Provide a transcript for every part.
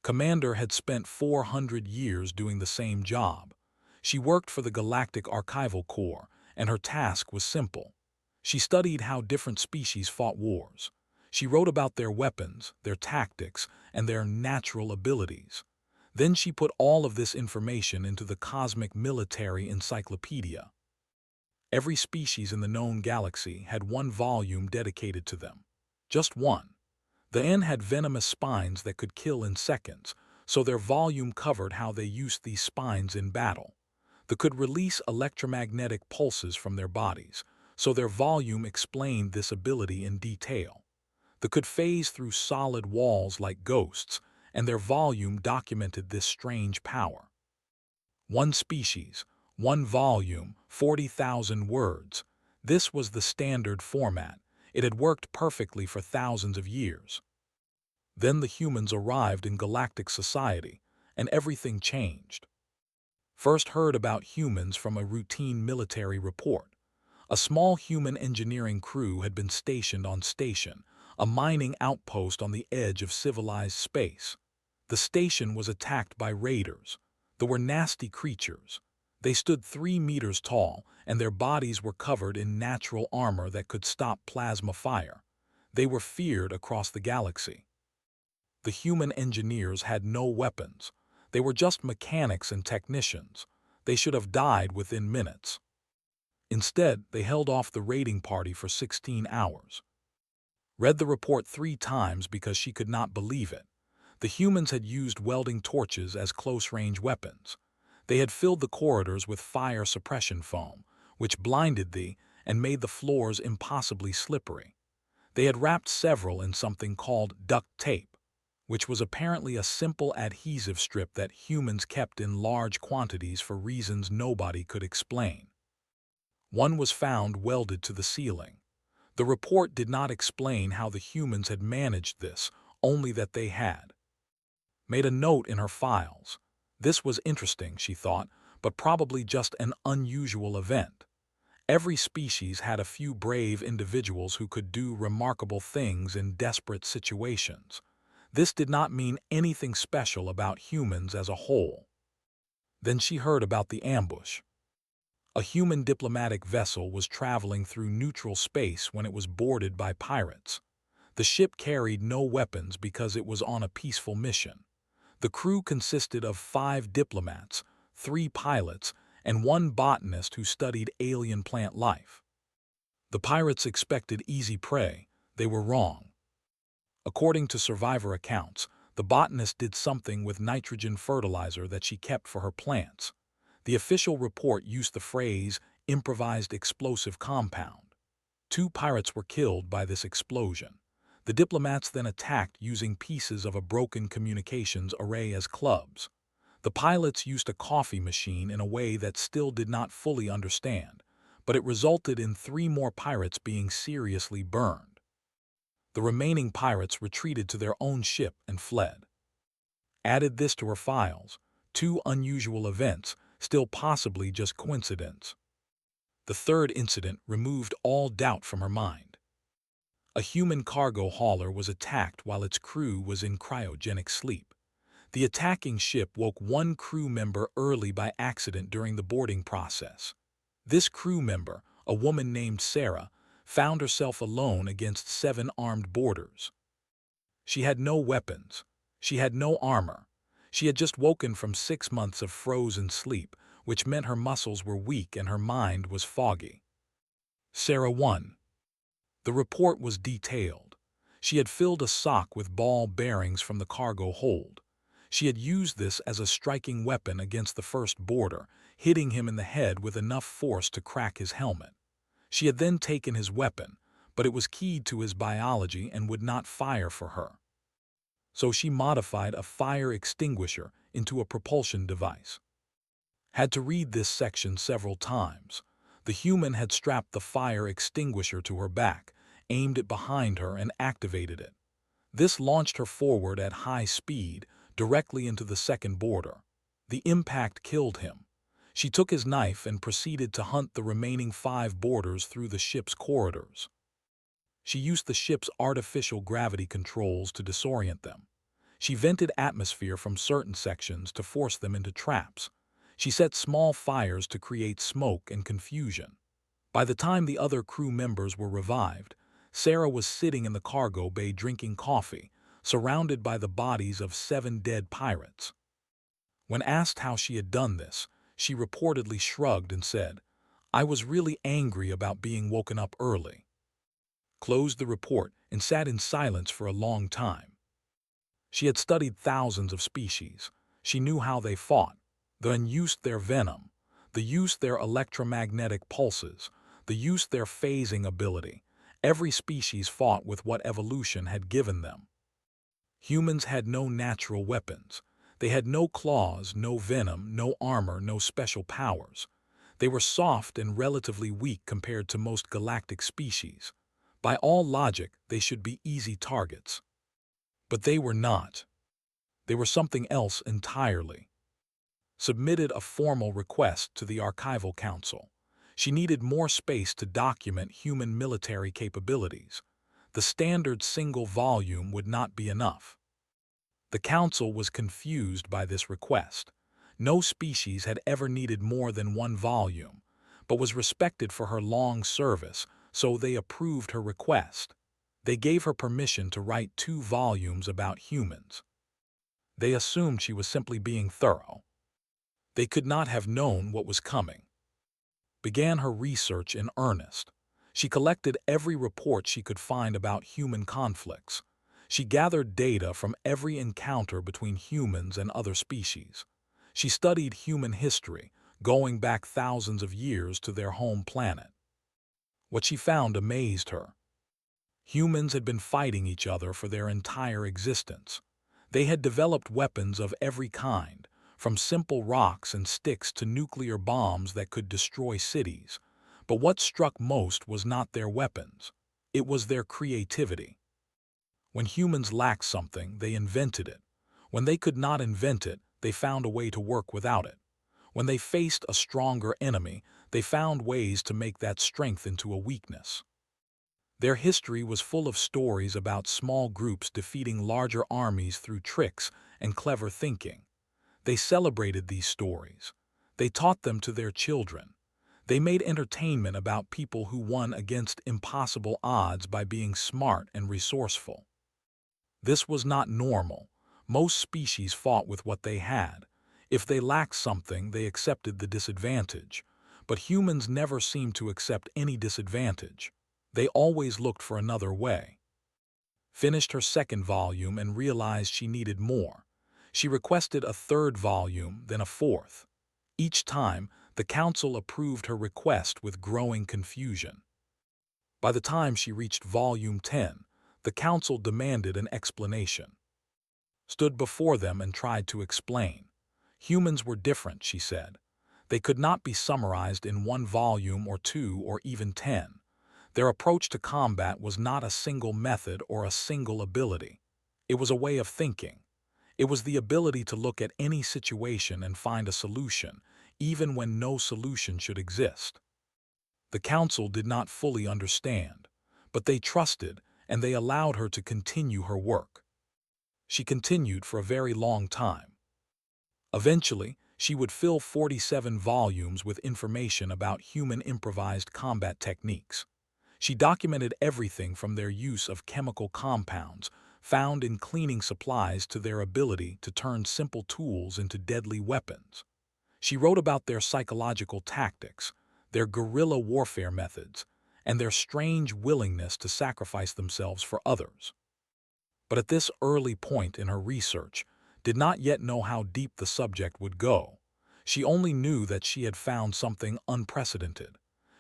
Commander had spent 400 years doing the same job. She worked for the Galactic Archival Corps, and her task was simple. She studied how different species fought wars. She wrote about their weapons, their tactics, and their natural abilities. Then she put all of this information into the Cosmic Military Encyclopedia. Every species in the known galaxy had one volume dedicated to them. Just one. The N had venomous spines that could kill in seconds, so their volume covered how they used these spines in battle. The could release electromagnetic pulses from their bodies, so their volume explained this ability in detail. The could phase through solid walls like ghosts, and their volume documented this strange power. One species, one volume, 40,000 words. This was the standard format. It had worked perfectly for thousands of years. Then the humans arrived in galactic society, and everything changed. First heard about humans from a routine military report. A small human engineering crew had been stationed on Station, a mining outpost on the edge of civilized space. The station was attacked by raiders. There were nasty creatures. They stood 3 meters tall, and their bodies were covered in natural armor that could stop plasma fire. They were feared across the galaxy. The human engineers had no weapons. They were just mechanics and technicians. They should have died within minutes. Instead, they held off the raiding party for 16 hours. Read the report 3 times because she could not believe it. The humans had used welding torches as close-range weapons. They had filled the corridors with fire suppression foam, which blinded thee and made the floors impossibly slippery. They had wrapped several in something called duct tape, which was apparently a simple adhesive strip that humans kept in large quantities for reasons nobody could explain. One was found welded to the ceiling. The report did not explain how the humans had managed this, only that they had. Made a note in her files. This was interesting, she thought, but probably just an unusual event. Every species had a few brave individuals who could do remarkable things in desperate situations. This did not mean anything special about humans as a whole. Then she heard about the ambush. A human diplomatic vessel was traveling through neutral space when it was boarded by pirates. The ship carried no weapons because it was on a peaceful mission. The crew consisted of 5 diplomats, 3 pilots, and 1 botanist who studied alien plant life. The pirates expected easy prey. They were wrong. According to survivor accounts, the botanist did something with nitrogen fertilizer that she kept for her plants. The official report used the phrase, improvised explosive compound. 2 pirates were killed by this explosion. The diplomats then attacked using pieces of a broken communications array as clubs. The pilots used a coffee machine in a way that still did not fully understand, but it resulted in 3 more pirates being seriously burned. The remaining pirates retreated to their own ship and fled. Added this to her files, 2 unusual events, still possibly just coincidence. The third incident removed all doubt from her mind. A human cargo hauler was attacked while its crew was in cryogenic sleep. The attacking ship woke 1 crew member early by accident during the boarding process. This crew member, a woman named Sarah, found herself alone against 7 armed boarders. She had no weapons. She had no armor. She had just woken from 6 months of frozen sleep, which meant her muscles were weak and her mind was foggy. Sarah 1. The report was detailed. She had filled a sock with ball bearings from the cargo hold. She had used this as a striking weapon against the first boarder, hitting him in the head with enough force to crack his helmet. She had then taken his weapon, but it was keyed to his biology and would not fire for her. So she modified a fire extinguisher into a propulsion device. Had to read this section several times. The human had strapped the fire extinguisher to her back, aimed it behind her, and activated it. This launched her forward at high speed, directly into the second boarder. The impact killed him. She took his knife and proceeded to hunt the remaining 5 boarders through the ship's corridors. She used the ship's artificial gravity controls to disorient them. She vented atmosphere from certain sections to force them into traps. She set small fires to create smoke and confusion. By the time the other crew members were revived, Sarah was sitting in the cargo bay drinking coffee, surrounded by the bodies of 7 dead pirates. When asked how she had done this, she reportedly shrugged and said, "I was really angry about being woken up early." Closed the report and sat in silence for a long time. She had studied thousands of species. She knew how they fought, then used their venom, the use their electromagnetic pulses, the use their phasing ability. Every species fought with what evolution had given them. Humans had no natural weapons. They had no claws, no venom, no armor, no special powers. They were soft and relatively weak compared to most galactic species. By all logic, they should be easy targets. But they were not. They were something else entirely. Submitted a formal request to the Archival Council. She needed more space to document human military capabilities. The standard single volume would not be enough. The Council was confused by this request. No species had ever needed more than 1 volume, but was respected for her long service, so they approved her request. They gave her permission to write 2 volumes about humans. They assumed she was simply being thorough. They could not have known what was coming. Began her research in earnest. She collected every report she could find about human conflicts. She gathered data from every encounter between humans and other species. She studied human history, going back thousands of years to their home planet. What she found amazed her. Humans had been fighting each other for their entire existence. They had developed weapons of every kind, from simple rocks and sticks to nuclear bombs that could destroy cities. But what struck most was not their weapons. It was their creativity. When humans lacked something, they invented it. When they could not invent it, they found a way to work without it. When they faced a stronger enemy, they found ways to make that strength into a weakness. Their history was full of stories about small groups defeating larger armies through tricks and clever thinking. They celebrated these stories. They taught them to their children. They made entertainment about people who won against impossible odds by being smart and resourceful. This was not normal. Most species fought with what they had. If they lacked something, they accepted the disadvantage. But humans never seemed to accept any disadvantage. They always looked for another way. Finished her 2nd volume and realized she needed more. She requested a 3rd volume, then a 4th. Each time, the Council approved her request with growing confusion. By the time she reached volume 10, the Council demanded an explanation. Stood before them and tried to explain. Humans were different, she said. They could not be summarized in 1 volume or 2 or even 10. Their approach to combat was not a single method or a single ability. It was a way of thinking. It was the ability to look at any situation and find a solution, even when no solution should exist. The Council did not fully understand, but they trusted and they allowed her to continue her work. She continued for a very long time. Eventually, she would fill 47 volumes with information about human improvised combat techniques. She documented everything from their use of chemical compounds found in cleaning supplies to their ability to turn simple tools into deadly weapons. She wrote about their psychological tactics, their guerrilla warfare methods, and their strange willingness to sacrifice themselves for others. But at this early point in her research, did not yet know how deep the subject would go. She only knew that she had found something unprecedented.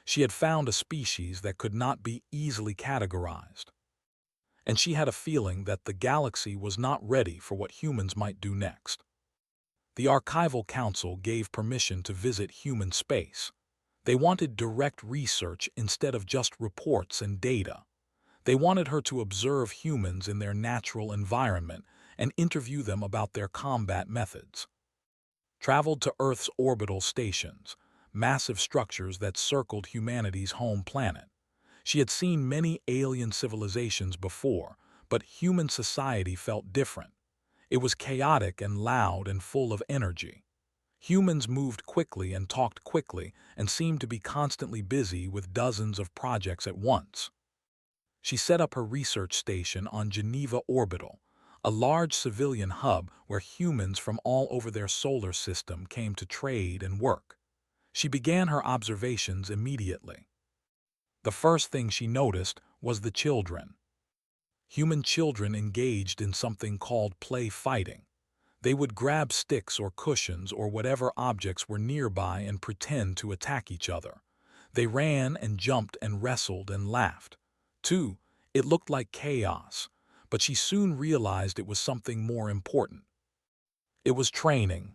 She had found a species that could not be easily categorized. And she had a feeling that the galaxy was not ready for what humans might do next. The Archival Council gave permission to visit human space. They wanted direct research instead of just reports and data. They wanted her to observe humans in their natural environment and interview them about their combat methods. Traveled to Earth's orbital stations, massive structures that circled humanity's home planet. She had seen many alien civilizations before, but human society felt different. It was chaotic and loud and full of energy. Humans moved quickly and talked quickly and seemed to be constantly busy with dozens of projects at once. She set up her research station on Geneva Orbital, a large civilian hub where humans from all over their solar system came to trade and work. She began her observations immediately. The first thing she noticed was the children. Human children engaged in something called play fighting. They would grab sticks or cushions or whatever objects were nearby and pretend to attack each other. They ran and jumped and wrestled and laughed. Too, it looked like chaos, but she soon realized it was something more important. It was training.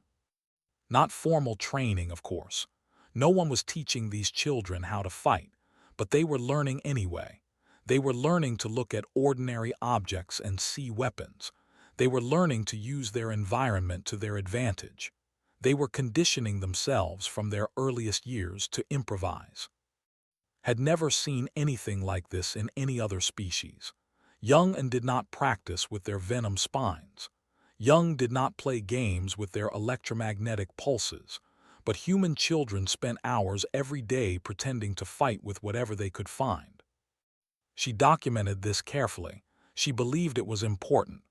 Not formal training, of course. No one was teaching these children how to fight, but they were learning anyway. They were learning to look at ordinary objects and see weapons. They were learning to use their environment to their advantage. They were conditioning themselves from their earliest years to improvise. Had never seen anything like this in any other species. Young and did not practice with their venom spines. Young did not play games with their electromagnetic pulses, but human children spent hours every day pretending to fight with whatever they could find. She documented this carefully. She believed it was important.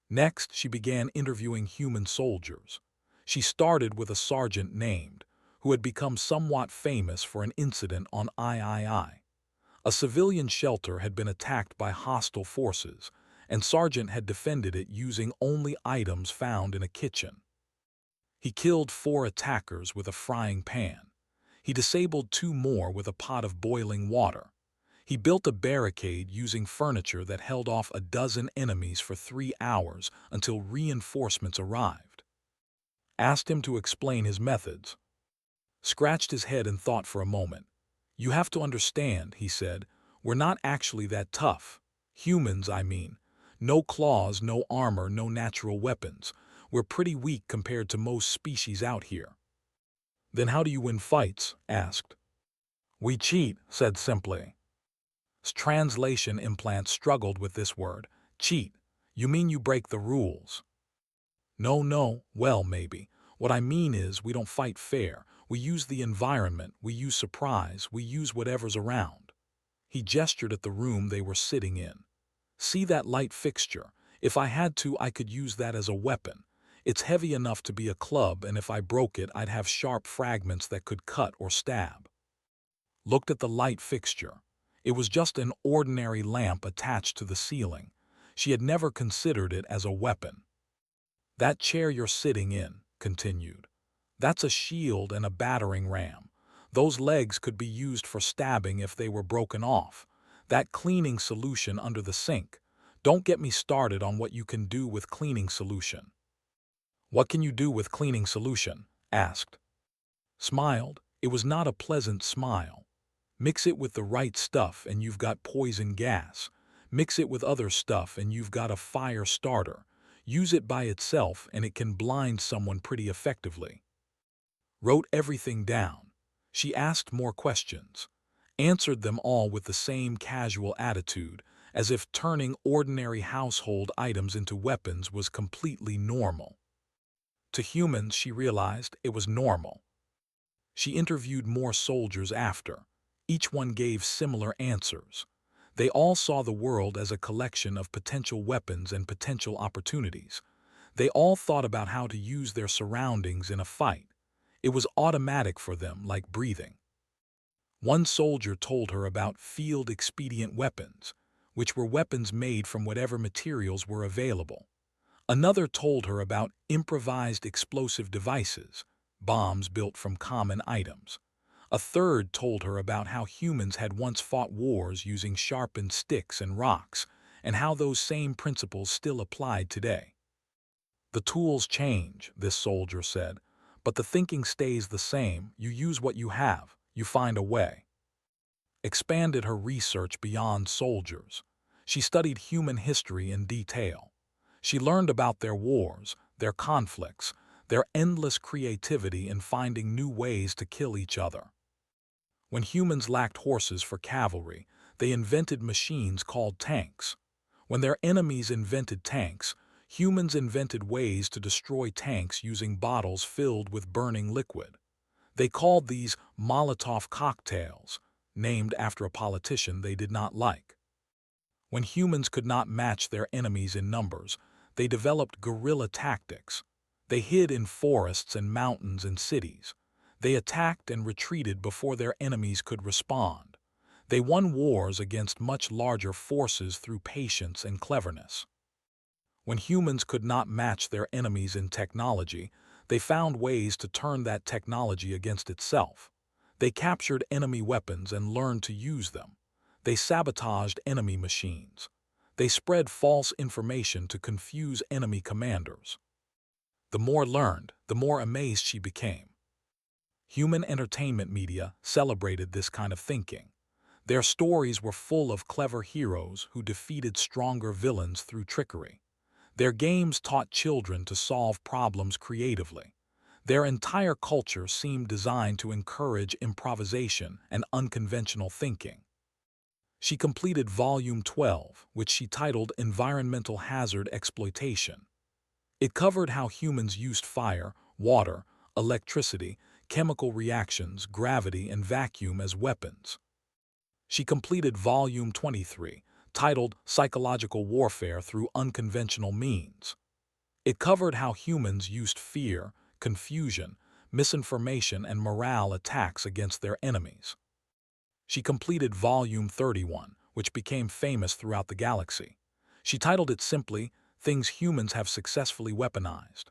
Next, she began interviewing human soldiers. She started with a sergeant named, who had become somewhat famous for an incident on III. A civilian shelter had been attacked by hostile forces, and Sergeant had defended it using only items found in a kitchen. He killed 4 attackers with a frying pan. He disabled 2 more with a pot of boiling water. He built a barricade using furniture that held off a dozen enemies for 3 hours until reinforcements arrived. Asked him to explain his methods. Scratched his head and thought for a moment. "You have to understand," he said, "we're not actually that tough. Humans, I mean. No claws, no armor, no natural weapons. We're pretty weak compared to most species out here." "Then how do you win fights?" asked. "We cheat," said simply. Translation implant struggled with this word. Cheat. You mean you break the rules? No, well, maybe. What I mean is we don't fight fair. We use the environment, we use surprise, we use whatever's around. He gestured at the room they were sitting in. "See that light fixture? If I had to, I could use that as a weapon. It's heavy enough to be a club, and if I broke it, I'd have sharp fragments that could cut or stab." Looked at the light fixture. It was just an ordinary lamp attached to the ceiling. She had never considered it as a weapon. "That chair you're sitting in," continued. "That's a shield and a battering ram. Those legs could be used for stabbing if they were broken off. That cleaning solution under the sink. Don't get me started on what you can do with cleaning solution." "What can you do with cleaning solution?" asked. Smiled. It was not a pleasant smile. "Mix it with the right stuff and you've got poison gas. Mix it with other stuff and you've got a fire starter. Use it by itself and it can blind someone pretty effectively." Wrote everything down. She asked more questions. Answered them all with the same casual attitude, as if turning ordinary household items into weapons was completely normal. To humans, she realized, it was normal. She interviewed more soldiers after. Each one gave similar answers. They all saw the world as a collection of potential weapons and potential opportunities. They all thought about how to use their surroundings in a fight. It was automatic for them, like breathing. One soldier told her about field expedient weapons, which were weapons made from whatever materials were available. Another told her about improvised explosive devices, bombs built from common items. A third told her about how humans had once fought wars using sharpened sticks and rocks, and how those same principles still applied today. "The tools change," this soldier said, "but the thinking stays the same. You use what you have, you find a way." Expanded her research beyond soldiers. She studied human history in detail. She learned about their wars, their conflicts, their endless creativity in finding new ways to kill each other. When humans lacked horses for cavalry, they invented machines called tanks. When their enemies invented tanks, Humans invented ways to destroy tanks using bottles filled with burning liquid. They called these Molotov cocktails, named after a politician they did not like. When humans could not match their enemies in numbers, they developed guerrilla tactics. They hid in forests and mountains and cities. They attacked and retreated before their enemies could respond. They won wars against much larger forces through patience and cleverness. When humans could not match their enemies in technology, they found ways to turn that technology against itself. They captured enemy weapons and learned to use them. They sabotaged enemy machines. They spread false information to confuse enemy commanders. The more learned, the more amazed she became. Human entertainment media celebrated this kind of thinking. Their stories were full of clever heroes who defeated stronger villains through trickery. Their games taught children to solve problems creatively. Their entire culture seemed designed to encourage improvisation and unconventional thinking. She completed Volume 12, which she titled Environmental Hazard Exploitation. It covered how humans used fire, water, electricity, chemical reactions, gravity, and vacuum as weapons. She completed Volume 23, titled Psychological Warfare Through Unconventional Means. It covered how humans used fear, confusion, misinformation, and morale attacks against their enemies. She completed Volume 31, which became famous throughout the galaxy. She titled it simply, Things Humans Have Successfully Weaponized.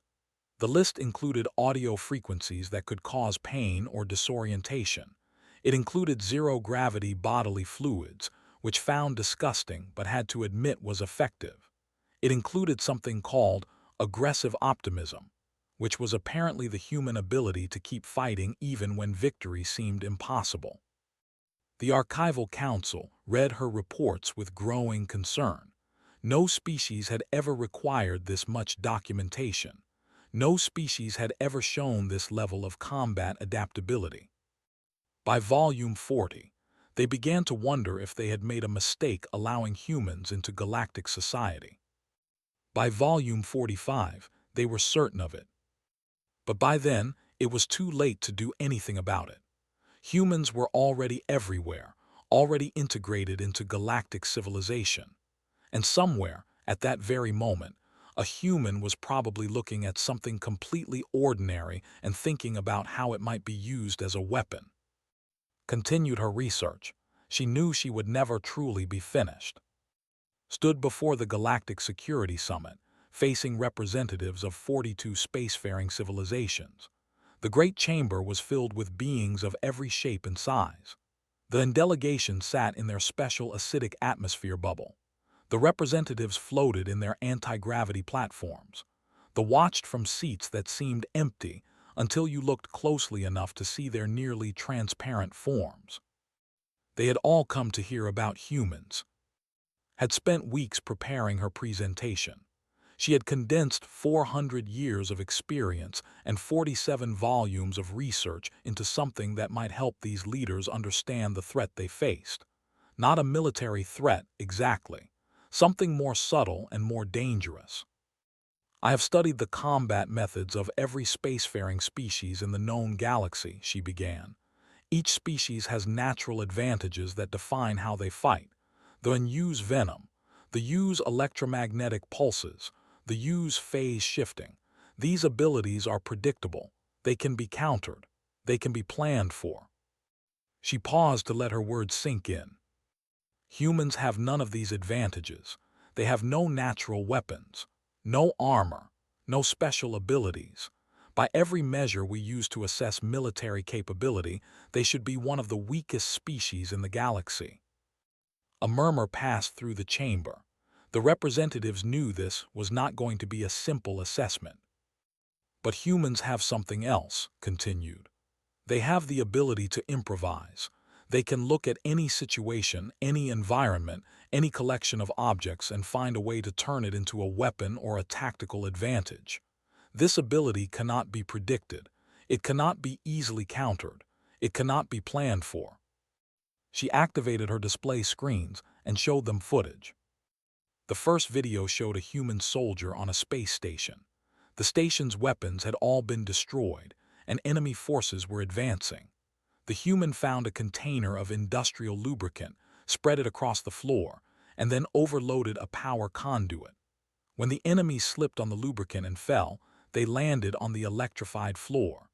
The list included audio frequencies that could cause pain or disorientation. It included zero-gravity bodily fluids, which found disgusting but had to admit was effective. It included something called aggressive optimism, which was apparently the human ability to keep fighting even when victory seemed impossible. The Archival Council read her reports with growing concern. No species had ever required this much documentation. No species had ever shown this level of combat adaptability. By Volume 40, they began to wonder if they had made a mistake allowing humans into galactic society. By Volume 45, they were certain of it. But by then, it was too late to do anything about it. Humans were already everywhere, already integrated into galactic civilization. And somewhere, at that very moment, a human was probably looking at something completely ordinary and thinking about how it might be used as a weapon. Continued her research. She knew she would never truly be finished. Stood before the Galactic Security Summit, facing representatives of 42 spacefaring civilizations. The Great Chamber was filled with beings of every shape and size. The delegation sat in their special acidic atmosphere bubble. The representatives floated in their anti-gravity platforms. The watched from seats that seemed empty until you looked closely enough to see their nearly transparent forms. They had all come to hear about humans. Had spent weeks preparing her presentation. She had condensed 400 years of experience and 47 volumes of research into something that might help these leaders understand the threat they faced. Not a military threat, exactly. Something more subtle and more dangerous. I have studied the combat methods of every spacefaring species in the known galaxy, she began. Each species has natural advantages that define how they fight. The use venom, the use electromagnetic pulses, the use phase shifting. These abilities are predictable. They can be countered. They can be planned for. She paused to let her words sink in. Humans have none of these advantages. They have no natural weapons, no armor, no special abilities. By every measure we use to assess military capability, they should be one of the weakest species in the galaxy. A murmur passed through the chamber. The representatives knew this was not going to be a simple assessment. But humans have something else, continued. They have the ability to improvise. They can look at any situation, any environment, any collection of objects and find a way to turn it into a weapon or a tactical advantage. This ability cannot be predicted. It cannot be easily countered. It cannot be planned for. She activated her display screens and showed them footage. The first video showed a human soldier on a space station. The station's weapons had all been destroyed, and enemy forces were advancing. The human found a container of industrial lubricant, spread it across the floor, and then overloaded a power conduit. When the enemy slipped on the lubricant and fell, they landed on the electrified floor.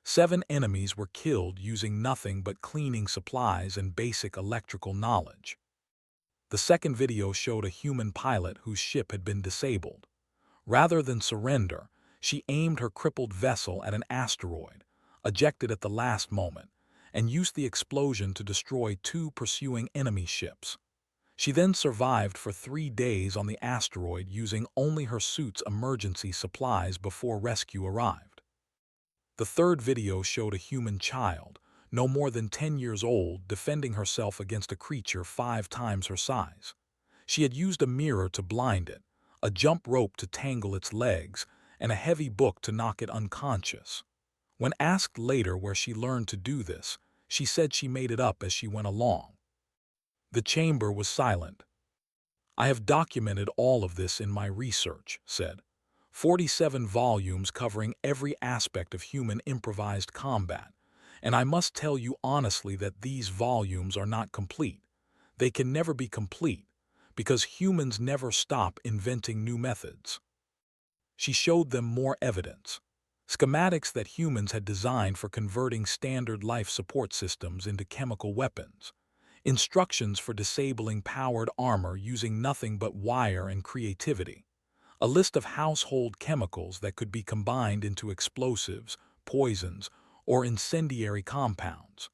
7 enemies were killed using nothing but cleaning supplies and basic electrical knowledge. The second video showed a human pilot whose ship had been disabled. Rather than surrender, she aimed her crippled vessel at an asteroid, ejected at the last moment, and used the explosion to destroy 2 pursuing enemy ships. She then survived for 3 days on the asteroid using only her suit's emergency supplies before rescue arrived. The third video showed a human child, no more than 10 years old, defending herself against a creature 5 times her size. She had used a mirror to blind it, a jump rope to tangle its legs, and a heavy book to knock it unconscious. When asked later where she learned to do this, she said she made it up as she went along. The chamber was silent. "I have documented all of this in my research," said. 47 volumes covering every aspect of human improvised combat, and I must tell you honestly that these volumes are not complete. They can never be complete, because humans never stop inventing new methods. She showed them more evidence. Schematics that humans had designed for converting standard life support systems into chemical weapons. Instructions for disabling powered armor using nothing but wire and creativity. A list of household chemicals that could be combined into explosives, poisons, or incendiary compounds.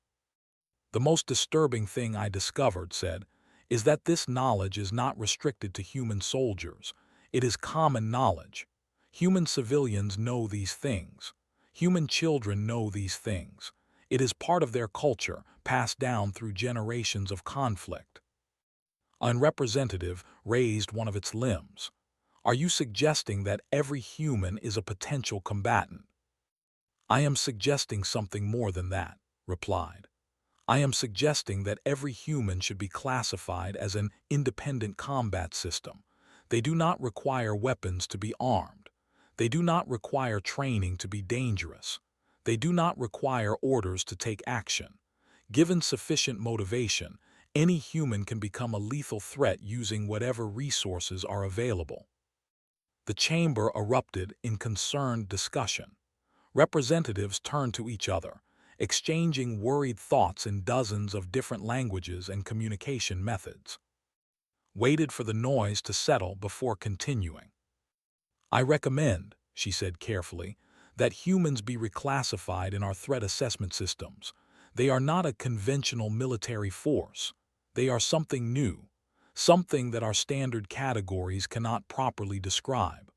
"The most disturbing thing I discovered," said, "is that this knowledge is not restricted to human soldiers. It is common knowledge. Human civilians know these things. Human children know these things. It is part of their culture, passed down through generations of conflict." An representative raised one of its limbs. "Are you suggesting that every human is a potential combatant?" "I am suggesting something more than that," replied. "I am suggesting that every human should be classified as an independent combat system. They do not require weapons to be armed. They do not require training to be dangerous. They do not require orders to take action. Given sufficient motivation, any human can become a lethal threat using whatever resources are available." The chamber erupted in concerned discussion. Representatives turned to each other, exchanging worried thoughts in dozens of different languages and communication methods. Waited for the noise to settle before continuing. "I recommend," she said carefully, "that humans be reclassified in our threat assessment systems. They are not a conventional military force. They are something new, something that our standard categories cannot properly describe."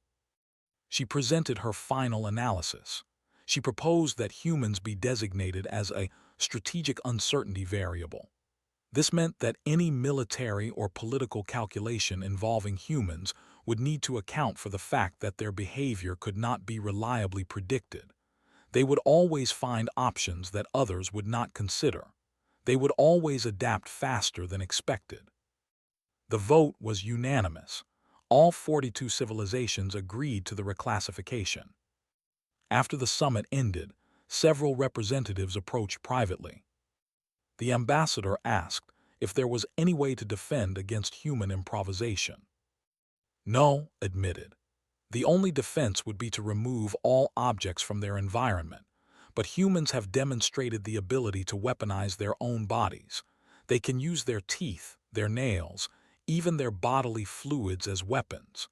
She presented her final analysis. She proposed that humans be designated as a strategic uncertainty variable. This meant that any military or political calculation involving humans would need to account for the fact that their behavior could not be reliably predicted. They would always find options that others would not consider. They would always adapt faster than expected. The vote was unanimous. All 42 civilizations agreed to the reclassification. After the summit ended, several representatives approached privately. The ambassador asked if there was any way to defend against human improvisation. "No," admitted. "The only defense would be to remove all objects from their environment. But humans have demonstrated the ability to weaponize their own bodies. They can use their teeth, their nails, even their bodily fluids as weapons.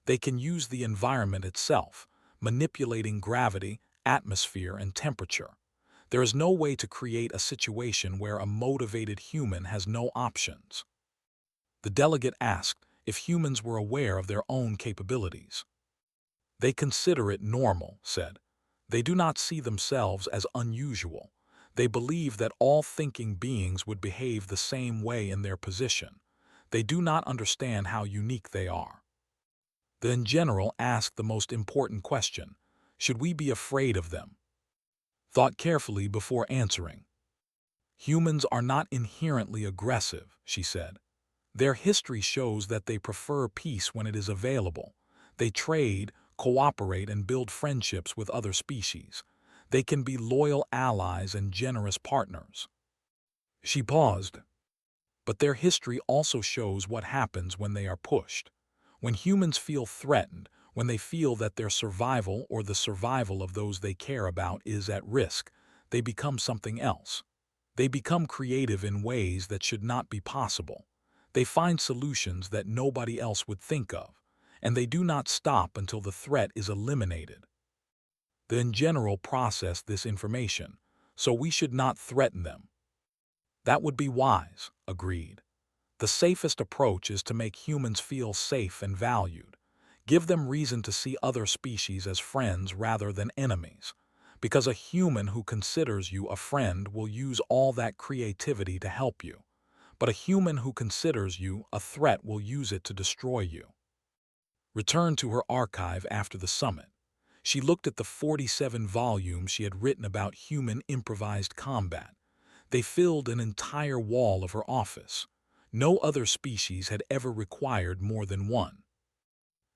They can use the environment itself, manipulating gravity, atmosphere, and temperature. There is no way to create a situation where a motivated human has no options." The delegate asked if humans were aware of their own capabilities. "They consider it normal," said. "They do not see themselves as unusual. They believe that all thinking beings would behave the same way in their position. They do not understand how unique they are." The general asked the most important question: should we be afraid of them? Thought carefully before answering. "Humans are not inherently aggressive," she said. Their history shows that they prefer peace when it is available. They trade, cooperate, and build friendships with other species. They can be loyal allies and generous partners. She paused. But their history also shows what happens when they are pushed. When humans feel threatened, when they feel that their survival or the survival of those they care about is at risk, they become something else. They become creative in ways that should not be possible. They find solutions that nobody else would think of, and they do not stop until the threat is eliminated. They in general process this information, so we should not threaten them. That would be wise, agreed. The safest approach is to make humans feel safe and valued. Give them reason to see other species as friends rather than enemies. Because a human who considers you a friend will use all that creativity to help you. But a human who considers you a threat will use it to destroy you. Returned to her archive after the summit. She looked at the 47 volumes she had written about human improvised combat. They filled an entire wall of her office. No other species had ever required more than one.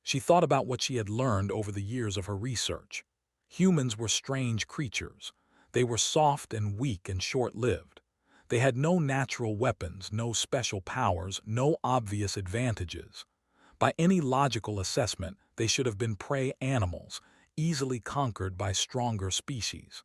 She thought about what she had learned over the years of her research. Humans were strange creatures. They were soft and weak and short-lived. They had no natural weapons, no special powers, no obvious advantages. By any logical assessment, they should have been prey animals, easily conquered by stronger species.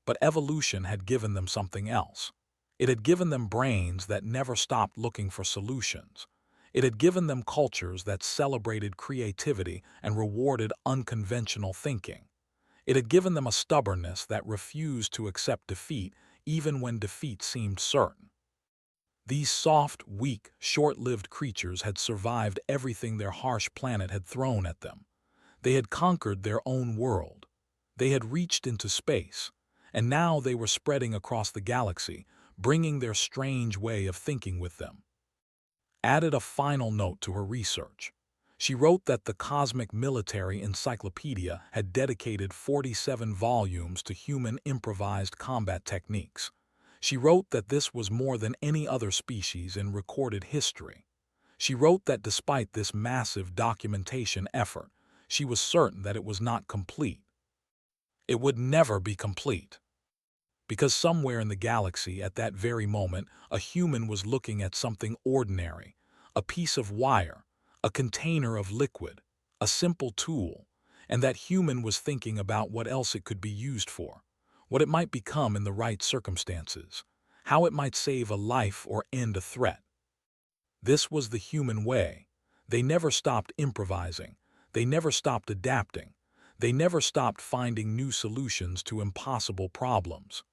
But evolution had given them something else. It had given them brains that never stopped looking for solutions. It had given them cultures that celebrated creativity and rewarded unconventional thinking. It had given them a stubbornness that refused to accept defeat even when defeat seemed certain. These soft, weak, short-lived creatures had survived everything their harsh planet had thrown at them. They had conquered their own world. They had reached into space, and now they were spreading across the galaxy, bringing their strange way of thinking with them. Added a final note to her research. She wrote that the Cosmic Military Encyclopedia had dedicated 47 volumes to human improvised combat techniques. She wrote that this was more than any other species in recorded history. She wrote that despite this massive documentation effort, she was certain that it was not complete. It would never be complete. Because somewhere in the galaxy at that very moment, a human was looking at something ordinary, a piece of wire, a container of liquid, a simple tool, and that human was thinking about what else it could be used for, what it might become in the right circumstances, how it might save a life or end a threat. This was the human way. They never stopped improvising. They never stopped adapting. They never stopped finding new solutions to impossible problems.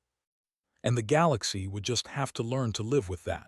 And the galaxy would just have to learn to live with that.